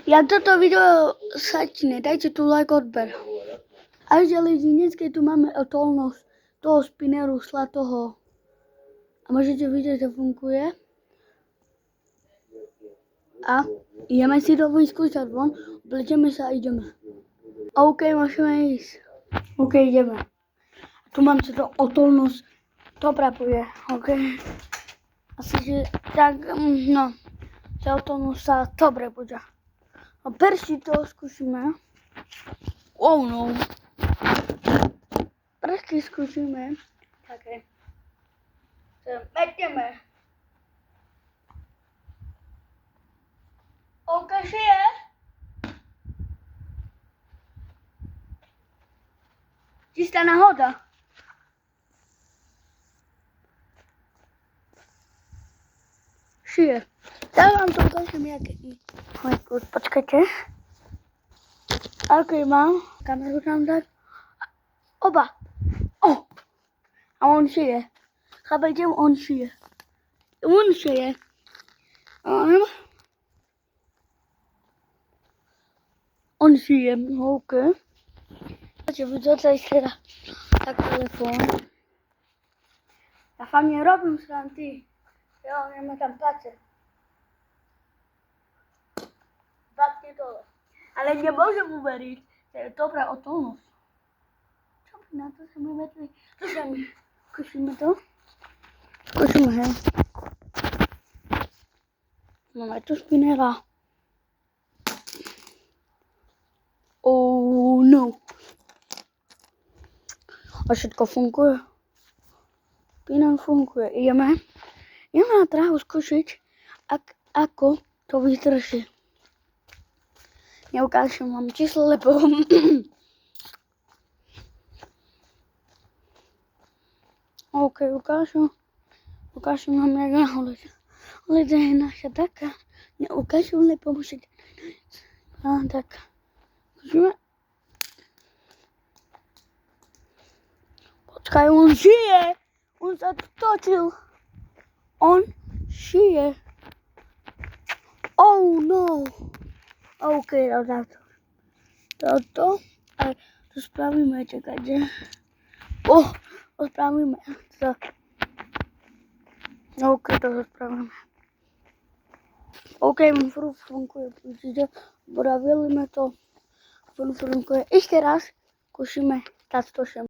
Jak toto video začne, dajte tu like, odber. A železničky tu máme odolnosť toho spinneru zlatého. A môžete vidieť, že funguje. A ideme si to vyskúšať von, oblečeme sa a ideme. OK, môžeme ísť. OK, ideme. A tu mám to odolnosť, dobrá bude, OK. Asi, že tak, no, že odolnosť sa dobre bude. A perši to skúšime. Oh no. Perši skúšime. Také. Metieme. OK, žije. Čistá náhoda. Žije. Ja vám to ukážem, jak počkajte. Aký mám? Kameru tam dať. Oba. O! A on žije. Chápete? On žije. On žije. On žije. OK. Počkajte, buď tutaj teraz tak telefon. Ja fakt nie robím srandy. Ja nemám tam pace. Vatne dole. Ale nemôžem uveriť, že je dobrá odolnosť. Čo by na to sa mi metli? Skúšime to. Skúšime, hej. Máme tu spinnera. Oh no. A všetko funguje. Spinner funguje. Ideme na trávu skúšiť, ako to vydrží. Neukážem vám číslo, lebo OK, ukážem vám, jak nahoľať. Ale to je naša taká. Neukážem, lebo musíte tak. Počkaj, on žije. On sa točil. On žije. Oh no. OK, toto. A to spravíme, čakajte. To spravíme. OK, to spravíme. OK, funguje. Bravili to. Funguje. Ešte raz skúšime táto